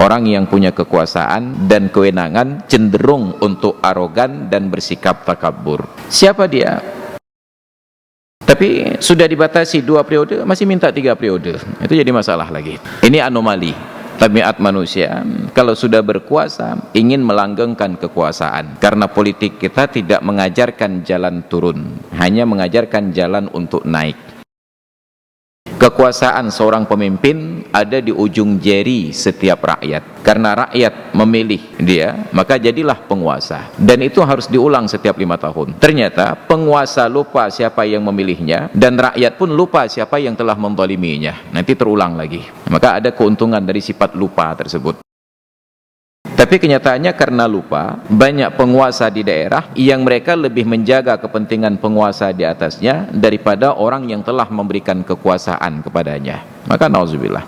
Orang yang punya kekuasaan dan kewenangan cenderung untuk arogan dan bersikap takabur. Siapa dia? Tapi sudah dibatasi 2 periode, masih minta 3 periode. Itu jadi masalah lagi. Ini anomali tabiat manusia. Kalau sudah berkuasa, ingin melanggengkan kekuasaan. Karena politik kita tidak mengajarkan jalan turun, hanya mengajarkan jalan untuk naik. Kekuasaan seorang pemimpin ada di ujung jari setiap rakyat. Karena rakyat memilih dia, maka jadilah penguasa. Dan itu harus diulang setiap 5 tahun. Ternyata penguasa lupa siapa yang memilihnya, dan rakyat pun lupa siapa yang telah menzaliminya. Nanti terulang lagi. Maka ada keuntungan dari sifat lupa tersebut. Tapi kenyataannya karena lupa, banyak penguasa di daerah yang mereka lebih menjaga kepentingan penguasa di atasnya daripada orang yang telah memberikan kekuasaan kepadanya. Maka nauzubillah.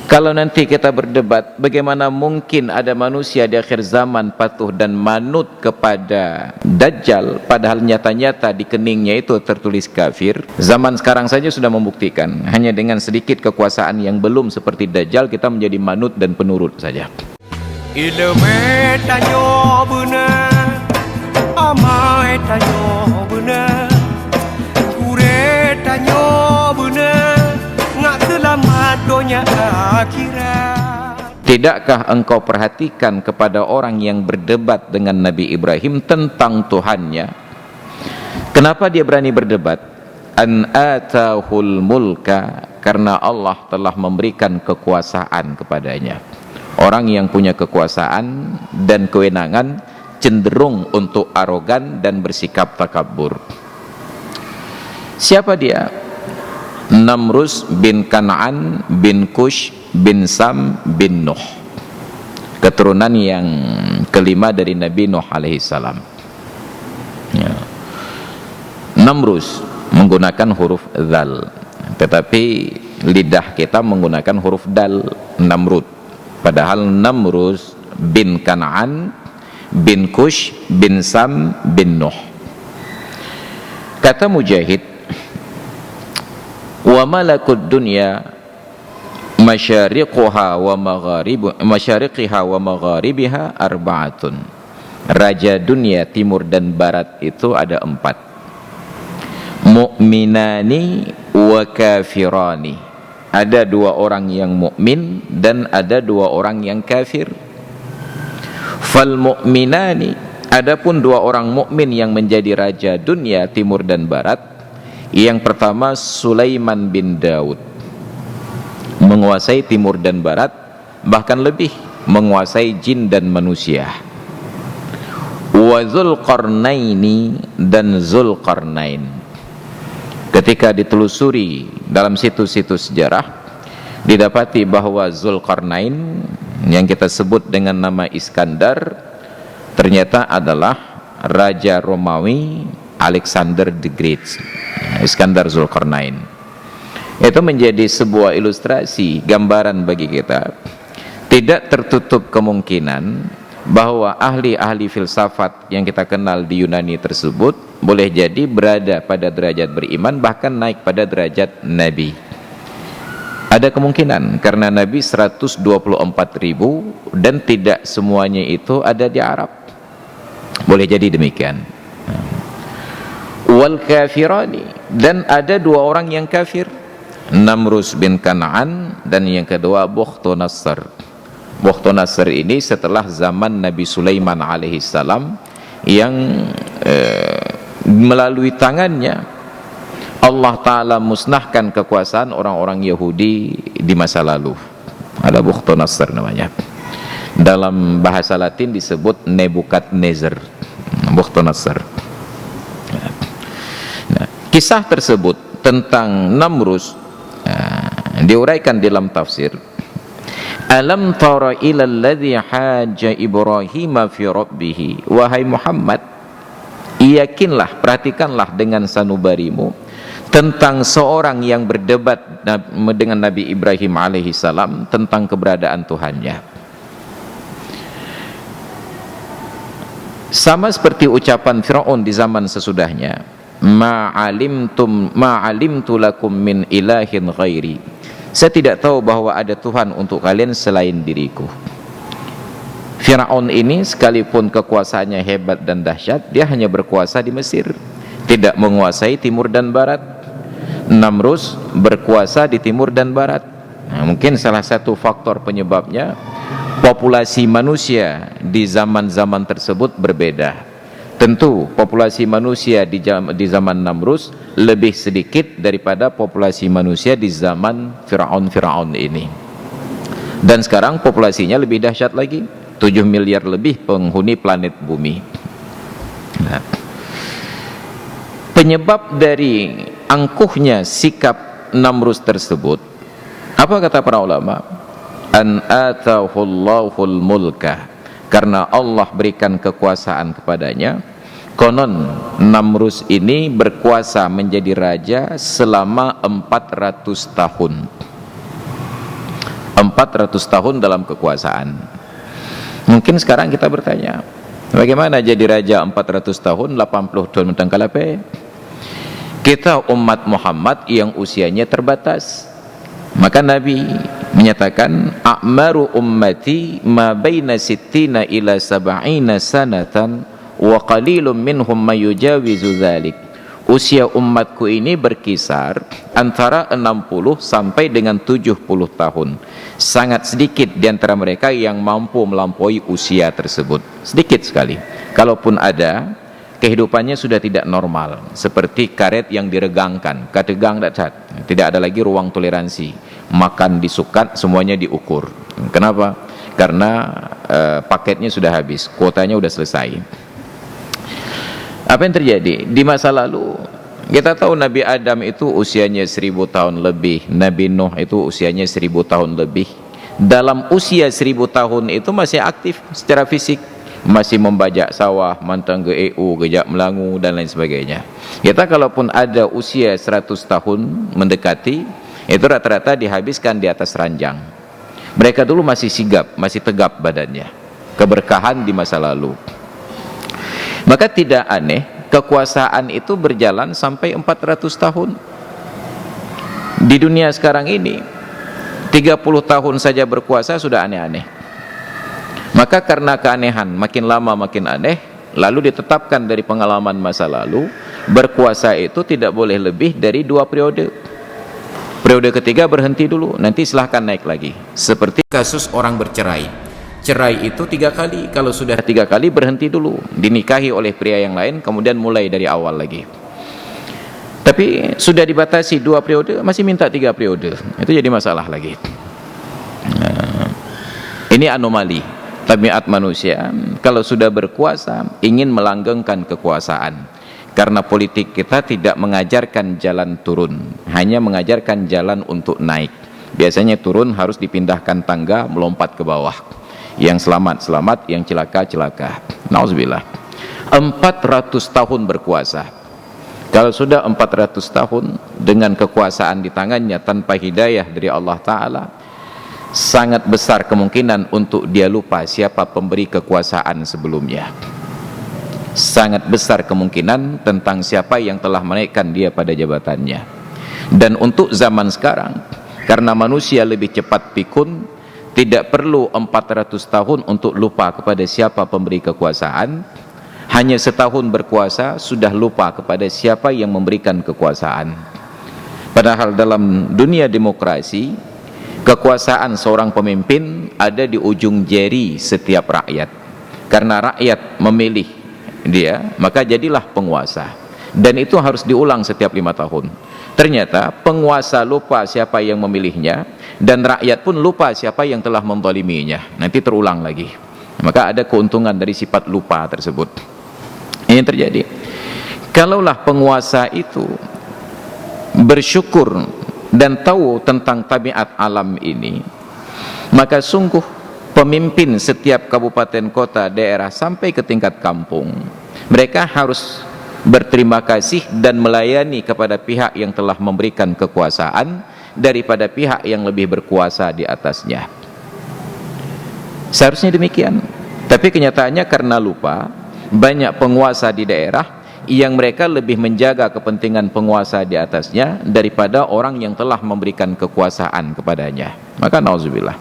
Kalau nanti kita berdebat bagaimana mungkin ada manusia di akhir zaman patuh dan manut kepada Dajjal, padahal nyata-nyata di keningnya itu tertulis kafir. Zaman sekarang saja sudah membuktikan, hanya dengan sedikit kekuasaan yang belum seperti Dajjal kita menjadi manut dan penurut saja. Ilmu tanyo benar, amai tanyo benar, kure tanyo benar, ngak selamat dunia akhirat. Tidakkah engkau perhatikan kepada orang yang berdebat dengan Nabi Ibrahim tentang Tuhannya? Kenapa dia berani berdebat? An atahul mulka, karena Allah telah memberikan kekuasaan kepadanya. Orang yang punya kekuasaan dan kewenangan cenderung untuk arogan dan bersikap takabur. Siapa dia? Namrus bin Kan'an bin Kush bin Sam bin Nuh, keturunan yang kelima dari Nabi Nuh alaihissalam. Ya. Namrus menggunakan huruf dzal, tetapi lidah kita menggunakan huruf dal, Namrud. Padahal Namrus bin Kan'an bin Kush bin Sam bin Nuh. Kata Mujahid, wa malakud dunya masyariquha wa magharibiha arba'atun. Raja dunia timur dan barat itu ada 4. Mu'minani wa kafirani. Ada 2 orang yang mukmin dan ada 2 orang yang kafir. Fal mu'minani, adapun 2 orang mukmin yang menjadi raja dunia timur dan barat. Yang pertama Sulaiman bin Daud, menguasai timur dan barat, bahkan lebih menguasai jin dan manusia. Wa Dzulqarnaini, dan Dzulqarnain. Ketika ditelusuri dalam situs-situs sejarah, didapati bahwa Dzulqarnain yang kita sebut dengan nama Iskandar ternyata adalah Raja Romawi Alexander the Great. Iskandar Dzulqarnain. Itu menjadi sebuah ilustrasi, gambaran bagi kita. Tidak tertutup kemungkinan bahwa ahli-ahli filsafat yang kita kenal di Yunani tersebut boleh jadi berada pada derajat beriman, bahkan naik pada derajat Nabi. Ada kemungkinan, karena Nabi 124.000 dan tidak semuanya itu ada di Arab. Boleh jadi demikian. Wal kafirani, dan ada 2 orang yang kafir, Namrus bin Kan'an dan yang kedua Bukhtunassar. Bukhtunassar ini setelah zaman Nabi Sulaiman alaihissalam, yang melalui tangannya Allah Ta'ala musnahkan kekuasaan orang-orang Yahudi di masa lalu. Ada Bukhtunassar namanya. Dalam bahasa Latin disebut Nebukadnezar. Bukhtunassar. Nah, kisah tersebut tentang Namrus diuraikan dalam tafsir. Alam tara ilal ladzi haja Ibrahim fi rabbih. Wahai Muhammad, yakinlah, perhatikanlah dengan sanubarimu tentang seorang yang berdebat dengan Nabi Ibrahim alaihissalam tentang keberadaan Tuhannya. Sama seperti ucapan Fir'aun di zaman sesudahnya, ma'alimtu lakum min ilahin ghairi. saya tidak tahu bahwa ada Tuhan untuk kalian selain diriku. Fir'aun ini sekalipun kekuasaannya hebat dan dahsyat, dia hanya berkuasa di Mesir, tidak menguasai timur dan barat. Namrus berkuasa di timur dan barat. Nah, mungkin salah satu faktor penyebabnya populasi manusia di zaman-zaman tersebut berbeda. Tentu populasi manusia di zaman Namrus lebih sedikit daripada populasi manusia di zaman Fir'aun ini. Dan sekarang populasinya lebih dahsyat lagi, 7 miliar lebih penghuni planet bumi. Nah, penyebab dari angkuhnya sikap Namrus tersebut, apa kata para ulama? An atahullahul mulka, karena Allah berikan kekuasaan kepadanya. Konon Namrus ini berkuasa menjadi raja selama 400 tahun. 400 tahun dalam kekuasaan. Mungkin sekarang kita bertanya, bagaimana jadi raja 400 tahun, 80 tahun mentang kalape? Kita umat Muhammad yang usianya terbatas. Maka Nabi menyatakan, a'maru ummati ma baina sittina ila sab'ina sanatan wa qalilun minhum may yujawizu dzalik. Usia umatku ini berkisar antara 60 sampai dengan 70 tahun. Sangat sedikit di antara mereka yang mampu melampaui usia tersebut. Sedikit sekali. Kalaupun ada, kehidupannya sudah tidak normal, seperti karet yang diregangkan, kategang dacat. Tidak ada lagi ruang toleransi. Makan disukat, semuanya diukur. Kenapa? Karena paketnya sudah habis, kuotanya sudah selesai. Apa yang terjadi? Di masa lalu kita tahu Nabi Adam itu usianya 1000 tahun lebih, Nabi Nuh itu usianya 1000 tahun lebih. Dalam usia 1000 tahun itu masih aktif secara fisik, masih membajak sawah, mantang ke EU, gejak melangu dan lain sebagainya. Kita kalaupun ada usia 100 tahun mendekati, itu rata-rata dihabiskan di atas ranjang. Mereka dulu masih sigap, masih tegap badannya. Keberkahan di masa lalu. Maka tidak aneh kekuasaan itu berjalan sampai 400 tahun. Di dunia sekarang ini 30 tahun saja berkuasa sudah aneh-aneh. Maka karena keanehan makin lama makin aneh, lalu ditetapkan dari pengalaman masa lalu, berkuasa itu tidak boleh lebih dari 2 periode. Periode ketiga berhenti dulu, nanti silahkan naik lagi. Seperti kasus orang bercerai. Cerai itu 3 kali, kalau sudah 3 kali berhenti dulu, dinikahi oleh pria yang lain, kemudian mulai dari awal lagi. Tapi sudah dibatasi 2 periode, masih minta 3 periode, itu jadi masalah lagi. Nah, ini anomali tabiat manusia. Kalau sudah berkuasa ingin melanggengkan kekuasaan, karena politik kita tidak mengajarkan jalan turun, hanya mengajarkan jalan untuk naik. Biasanya turun harus dipindahkan tangga, melompat ke bawah. Yang selamat, yang celaka. Nauzubillah. 400 tahun berkuasa. Kalau sudah 400 tahun dengan kekuasaan di tangannya tanpa hidayah dari Allah Ta'ala, sangat besar kemungkinan untuk dia lupa siapa pemberi kekuasaan sebelumnya. Sangat besar kemungkinan tentang siapa yang telah menaikkan dia pada jabatannya. Dan untuk zaman sekarang, karena manusia lebih cepat pikun, tidak perlu 400 tahun untuk lupa kepada siapa pemberi kekuasaan. Hanya setahun berkuasa sudah lupa kepada siapa yang memberikan kekuasaan. Padahal dalam dunia demokrasi, kekuasaan seorang pemimpin ada di ujung jari setiap rakyat. Karena rakyat memilih dia, maka jadilah penguasa. Dan itu harus diulang setiap 5 tahun. Ternyata penguasa lupa siapa yang memilihnya, dan rakyat pun lupa siapa yang telah menzaliminya. Nanti terulang lagi. Maka ada keuntungan dari sifat lupa tersebut. Ini yang terjadi. Kalaulah penguasa itu bersyukur dan tahu tentang tabiat alam ini, maka sungguh pemimpin setiap kabupaten kota daerah sampai ke tingkat kampung, mereka harus berterima kasih dan melayani kepada pihak yang telah memberikan kekuasaan daripada pihak yang lebih berkuasa di atasnya. Seharusnya demikian. Tapi kenyataannya karena lupa, banyak penguasa di daerah yang mereka lebih menjaga kepentingan penguasa di atasnya daripada orang yang telah memberikan kekuasaan kepadanya. Maka nauzubillah,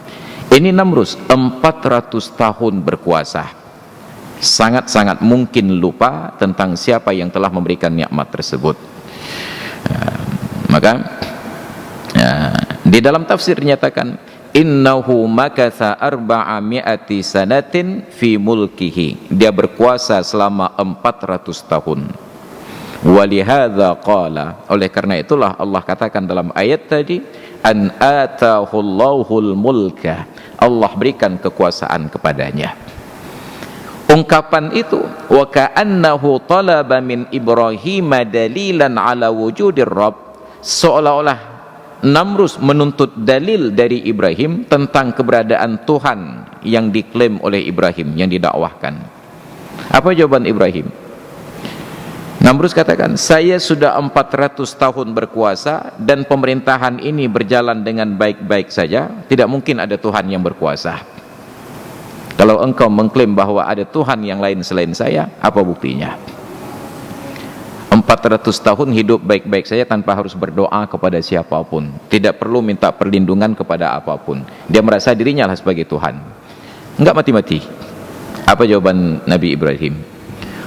ini Namrus 400 tahun berkuasa, sangat-sangat mungkin lupa tentang siapa yang telah memberikan nikmat tersebut. Maka di dalam tafsir dinyatakan innahu makatha arba'ami'ati sanatin fi mulkihi, dia berkuasa selama 400 tahun. Walihadza qala, oleh karena itulah Allah katakan dalam ayat tadi, an atahullahul mulka, Allah berikan kekuasaan kepadanya. Ungkapan itu, wa ka'annahu talaba min Ibrahim dalilan ala wujudir Rabb, seolah-olah Namrus menuntut dalil dari Ibrahim tentang keberadaan Tuhan yang diklaim oleh Ibrahim, yang didakwahkan. Apa jawaban Ibrahim? Namrus katakan, saya sudah 400 tahun berkuasa dan pemerintahan ini berjalan dengan baik-baik saja, tidak mungkin ada Tuhan yang berkuasa. Kalau engkau mengklaim bahwa ada Tuhan yang lain selain saya, apa buktinya? 400 tahun hidup baik-baik saja tanpa harus berdoa kepada siapapun, tidak perlu minta perlindungan kepada apapun, dia merasa dirinya lah sebagai Tuhan, enggak mati-mati. Apa jawaban Nabi Ibrahim?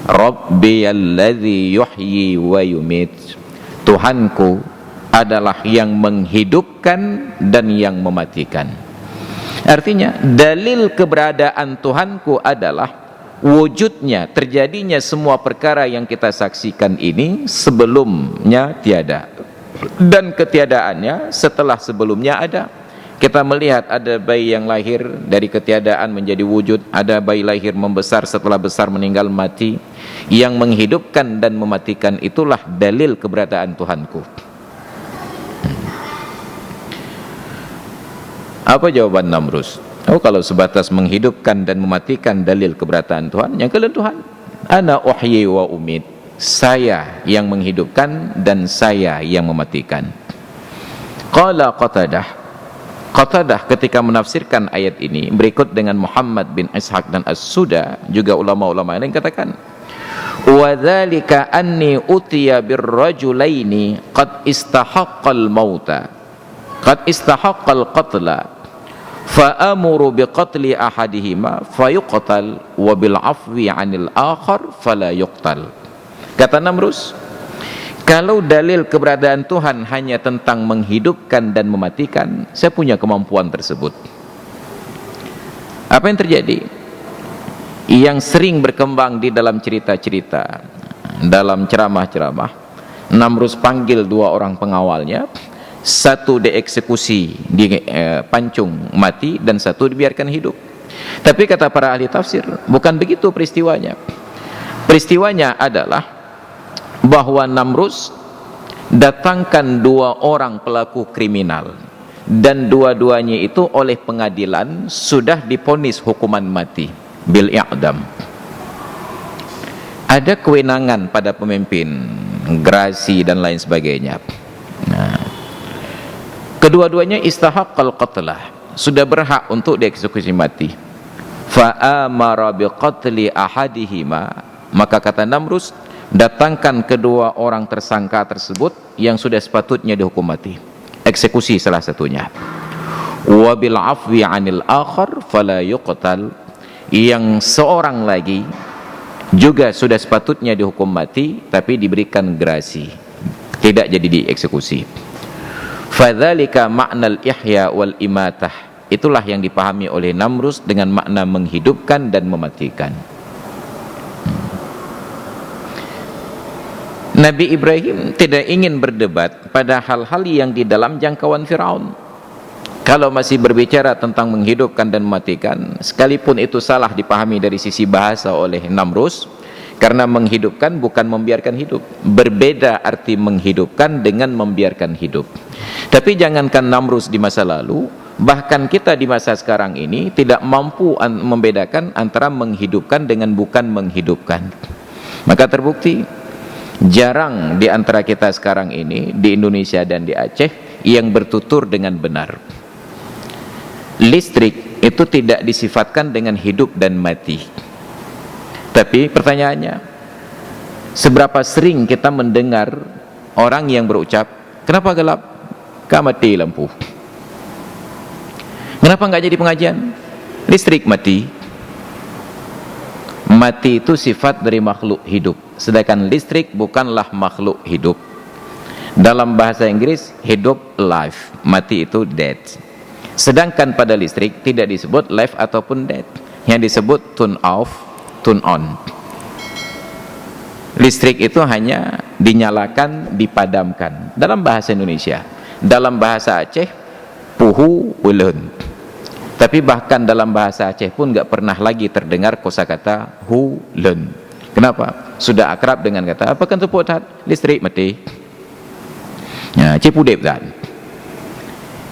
Rabbi alladhi yuhyi wa yumit, Tuhanku adalah yang menghidupkan dan yang mematikan. Artinya dalil keberadaan Tuhanku adalah wujudnya, terjadinya semua perkara yang kita saksikan ini sebelumnya tiada, dan ketiadaannya setelah sebelumnya ada. Kita melihat ada bayi yang lahir dari ketiadaan menjadi wujud, ada bayi lahir membesar, setelah besar meninggal mati. Yang menghidupkan dan mematikan itulah dalil keberadaan Tuhanku. Apa jawaban Namrus? Oh, kalau sebatas menghidupkan dan mematikan dalil keberadaan Tuhan, yang kedua Tuhan, ana uhyi wa umit, saya yang menghidupkan dan saya yang mematikan. Qala Qatadah ketika menafsirkan ayat ini berikut dengan Muhammad bin Ishaq dan As-Suda, juga ulama-ulama lain katakan, wa dzalika anni utiya birrajulaini qad istahaqqal mauta qad istahaqqal qatla fa amuru biqatli ahadihima fayuqtal wa bil afwi 'anil akhar fala yuqtal. Kata Namrus, kalau dalil keberadaan Tuhan hanya tentang menghidupkan dan mematikan, saya punya kemampuan tersebut. Apa yang terjadi? Yang sering berkembang di dalam cerita-cerita, dalam ceramah-ceramah, Namrus panggil dua orang pengawalnya, satu dieksekusi, dipancung mati, dan satu dibiarkan hidup. Tapi kata para ahli tafsir, bukan begitu peristiwanya. Peristiwanya adalah bahwa Namrus datangkan dua orang pelaku kriminal, dan dua-duanya itu oleh pengadilan sudah divonis hukuman mati bil i'dam. Ada kewenangan pada pemimpin, gerasi dan lain sebagainya. Nah, kedua-duanya istahaqqal qatlah, sudah berhak untuk dieksekusi mati. Fa amara biqatli ahadihima, maka kata Namrus, datangkan kedua orang tersangka tersebut yang sudah sepatutnya dihukum mati, eksekusi salah satunya. Wa bil afwi 'anil akhar fala yuqtal, yang seorang lagi juga sudah sepatutnya dihukum mati tapi diberikan gerasi, tidak jadi dieksekusi. Fadzalika ma'nal ihya wal imatah, itulah yang dipahami oleh Namrus dengan makna menghidupkan dan mematikan. Nabi Ibrahim tidak ingin berdebat pada hal-hal yang di dalam jangkauan Firaun. Kalau masih berbicara tentang menghidupkan dan mematikan, sekalipun itu salah dipahami dari sisi bahasa oleh Namrus, karena menghidupkan bukan membiarkan hidup. Berbeda arti menghidupkan dengan membiarkan hidup. Tapi jangankan Namrus di masa lalu, bahkan kita di masa sekarang ini tidak mampu membedakan antara menghidupkan dengan bukan menghidupkan. Maka terbukti jarang di antara kita sekarang ini di Indonesia dan di Aceh yang bertutur dengan benar. Listrik itu tidak disifatkan dengan hidup dan mati. Tapi pertanyaannya, Seberapa sering kita mendengar orang yang berucap, kenapa gelap? Kan mati lampu. Kenapa nggak jadi pengajian? Listrik mati. Mati itu sifat dari makhluk hidup, sedangkan listrik bukanlah makhluk hidup. Dalam bahasa Inggris, hidup life, mati itu dead. Sedangkan pada listrik tidak disebut life ataupun dead, yang disebut turn off, turn on. Listrik itu hanya dinyalakan, dipadamkan. Dalam bahasa Indonesia, dalam bahasa Aceh, puhu ulun. Tapi bahkan dalam bahasa Aceh pun nggak pernah lagi terdengar kosakata hulen. Kenapa? Sudah akrab dengan kata apa kan tepuk tat listrik mati. Ya, cipudep dan.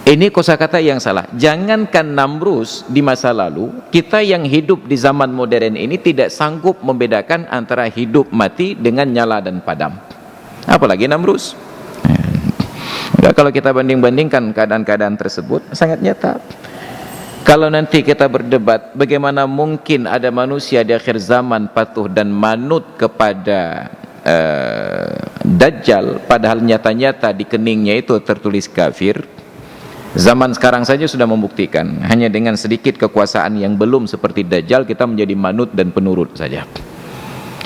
Ini kosakata yang salah. Jangankan Namrus di masa lalu, kita yang hidup di zaman modern ini tidak sanggup membedakan antara hidup mati dengan nyala dan padam. Apalagi Namrus. Ya, kalau kita banding-bandingkan keadaan-keadaan tersebut sangat nyata. Kalau nanti kita berdebat bagaimana mungkin ada manusia di akhir zaman patuh dan manut kepada Dajjal, padahal nyata-nyata di keningnya itu tertulis kafir. Zaman sekarang saja sudah membuktikan, hanya dengan sedikit kekuasaan yang belum seperti Dajjal kita menjadi manut dan penurut saja.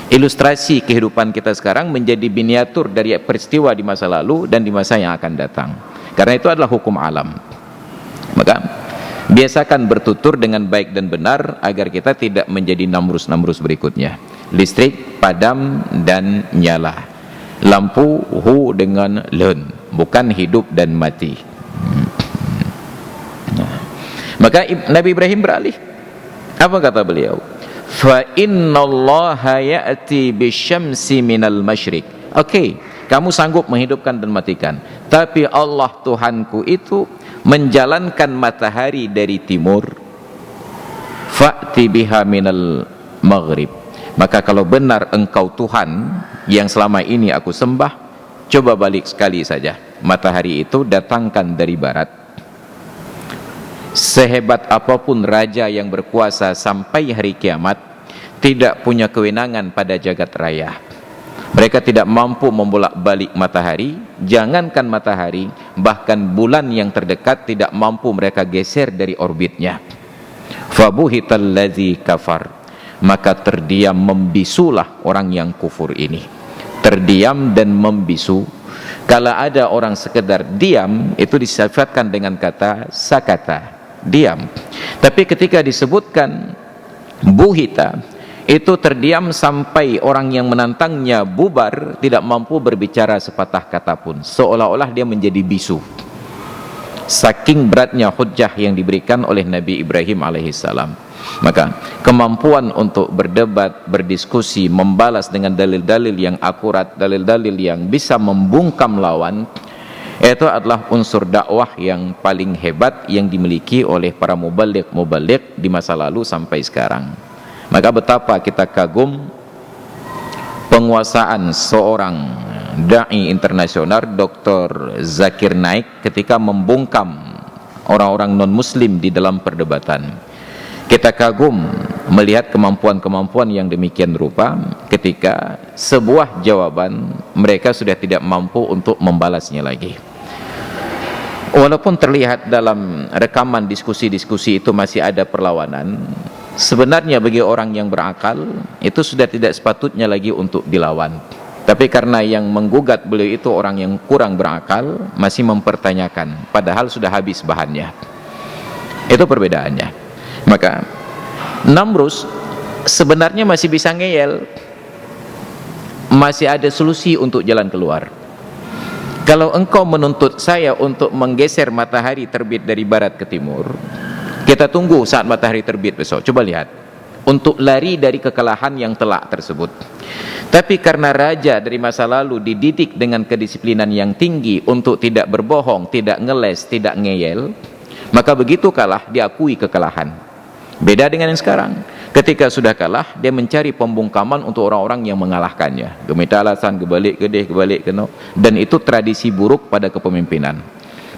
Ilustrasi kehidupan kita sekarang menjadi miniatur dari peristiwa di masa lalu dan di masa yang akan datang. Karena itu adalah hukum alam. Maka biasakan bertutur dengan baik dan benar agar kita tidak menjadi Namrus-Namrus berikutnya. Listrik padam dan nyala, lampu hu dengan len, bukan hidup dan mati. Maka Nabi Ibrahim beralih. Apa kata beliau? Fa innallaha ya'ti bisyamsi minal masyriq. Oke, kamu sanggup menghidupkan dan matikan, tapi Allah Tuhanku itu menjalankan matahari dari timur. Fa'ti biha minal maghrib. Maka kalau benar engkau Tuhan yang selama ini aku sembah, coba balik sekali saja, matahari itu datangkan dari barat. Sehebat apapun raja yang berkuasa sampai hari kiamat, tidak punya kewenangan pada jagat raya. Mereka tidak mampu membolak-balik matahari. Jangankan matahari, bahkan bulan yang terdekat tidak mampu mereka geser dari orbitnya. Fabuhital ladzi kafar. Maka terdiam membisulah orang yang kufur ini. Terdiam dan membisu. Kalau ada orang sekedar diam, itu disifatkan dengan kata sakata, diam. Tapi ketika disebutkan buhita, itu terdiam sampai orang yang menantangnya bubar, tidak mampu berbicara sepatah kata pun, seolah-olah dia menjadi bisu. Saking beratnya hujjah yang diberikan oleh Nabi Ibrahim alaihissalam. Maka kemampuan untuk berdebat, berdiskusi, membalas dengan dalil-dalil yang akurat, dalil-dalil yang bisa membungkam lawan, itu adalah unsur dakwah yang paling hebat yang dimiliki oleh para mubaligh di masa lalu sampai sekarang. Maka betapa kita kagum penguasaan seorang da'i internasional Dr. Zakir Naik ketika membungkam orang-orang non-muslim di dalam perdebatan. Kita kagum melihat kemampuan-kemampuan yang demikian rupa ketika sebuah jawaban mereka sudah tidak mampu untuk membalasnya lagi. Walaupun terlihat dalam rekaman diskusi-diskusi itu masih ada perlawanan, sebenarnya bagi orang yang berakal itu sudah tidak sepatutnya lagi untuk dilawan. Tapi karena yang menggugat beliau itu orang yang kurang berakal, masih mempertanyakan, padahal sudah habis bahannya. Itu perbedaannya. Maka Namrus sebenarnya masih bisa ngeyel, masih ada solusi untuk jalan keluar. Kalau engkau menuntut saya untuk menggeser matahari terbit dari barat ke timur, kita tunggu saat matahari terbit besok, coba lihat, untuk lari dari kekalahan yang telak tersebut. Tapi karena raja dari masa lalu dididik dengan kedisiplinan yang tinggi untuk tidak berbohong, tidak ngeles, tidak ngeyel, maka begitu kalah diakui kekalahan. Beda dengan yang sekarang, ketika sudah kalah dia mencari pembungkaman untuk orang-orang yang mengalahkannya. Gemita alasan, kebalik ke deh, kebalik ke no. Dan itu tradisi buruk pada kepemimpinan.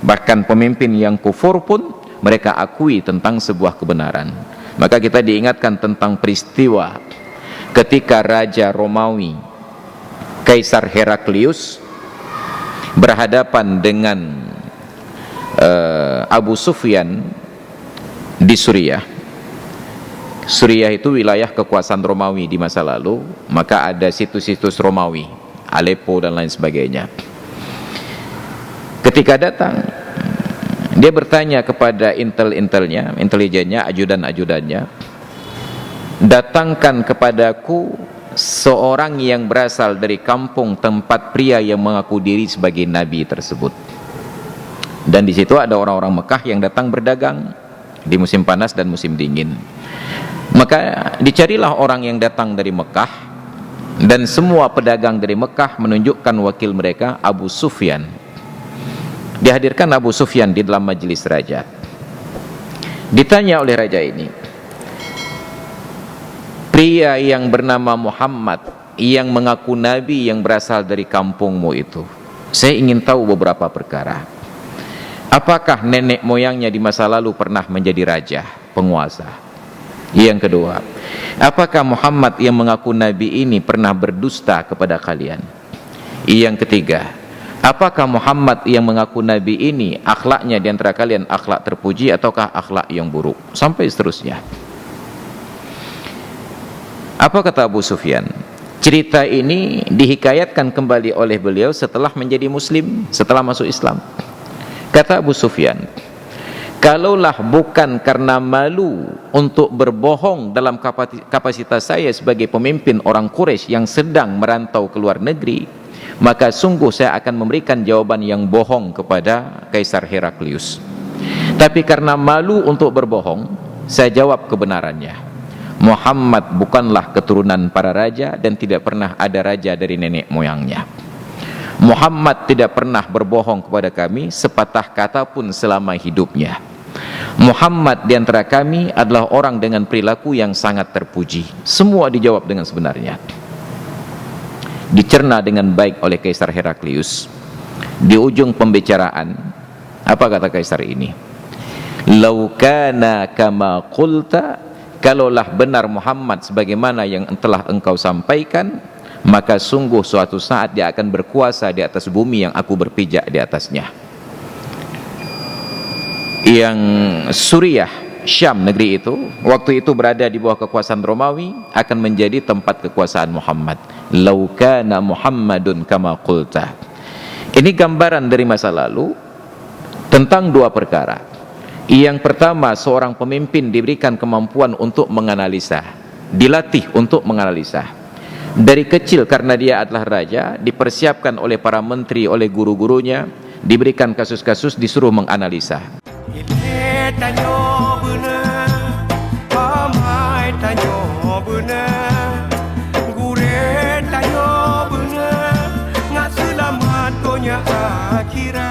Bahkan pemimpin yang kufur pun mereka akui tentang sebuah kebenaran. Maka kita diingatkan tentang peristiwa ketika Raja Romawi Kaisar Heraklius berhadapan dengan Abu Sufyan di Suriah. Suriah itu wilayah kekuasaan Romawi di masa lalu, maka ada situs-situs Romawi, Aleppo dan lain sebagainya. Ketika datang, dia bertanya kepada intelijennya, ajudan-ajudannya, datangkan kepadaku seorang yang berasal dari kampung tempat pria yang mengaku diri sebagai nabi tersebut. Dan di situ ada orang-orang Mekah yang datang berdagang di musim panas dan musim dingin. Maka dicarilah orang yang datang dari Mekah, dan semua pedagang dari Mekah menunjukkan wakil mereka, Abu Sufyan. Dihadirkan Abu Sufyan di dalam majelis raja. Ditanya oleh raja ini, pria yang bernama Muhammad yang mengaku nabi yang berasal dari kampungmu itu, saya ingin tahu beberapa perkara. Apakah nenek moyangnya di masa lalu pernah menjadi raja, penguasa? Yang kedua, apakah Muhammad yang mengaku nabi ini pernah berdusta kepada kalian? Yang ketiga, apakah Muhammad yang mengaku nabi ini akhlaknya di antara kalian akhlak terpuji ataukah akhlak yang buruk? Sampai seterusnya. Apa kata Abu Sufyan? Cerita ini dihikayatkan kembali oleh beliau setelah menjadi muslim, setelah masuk Islam. Kata Abu Sufyan, kalaulah bukan karena malu untuk berbohong dalam kapasitas saya sebagai pemimpin orang Quraisy yang sedang merantau ke luar negeri, maka sungguh saya akan memberikan jawaban yang bohong kepada Kaisar Heraklius. Tapi karena malu untuk berbohong, saya jawab kebenarannya. Muhammad bukanlah keturunan para raja dan tidak pernah ada raja dari nenek moyangnya. Muhammad tidak pernah berbohong kepada kami sepatah kata pun selama hidupnya. Muhammad di antara kami adalah orang dengan perilaku yang sangat terpuji. Semua dijawab dengan sebenarnya. Dicerna dengan baik oleh Kaisar Heraklius. Di ujung pembicaraan, apa kata Kaisar ini? Lau kana kama qulta, kalaulah benar Muhammad sebagaimana yang telah engkau sampaikan, maka sungguh suatu saat dia akan berkuasa di atas bumi yang aku berpijak di atasnya. Yang Suriah, Syam, negeri itu waktu itu berada di bawah kekuasaan Romawi, akan menjadi tempat kekuasaan Muhammad. Lau kana Muhammadun kama qulta. Ini gambaran dari masa lalu tentang dua perkara. Yang pertama, seorang pemimpin diberikan kemampuan untuk menganalisa, dilatih untuk menganalisa. Dari kecil karena dia adalah raja, dipersiapkan oleh para menteri, oleh guru-gurunya, diberikan kasus-kasus, disuruh menganalisa. Akhirat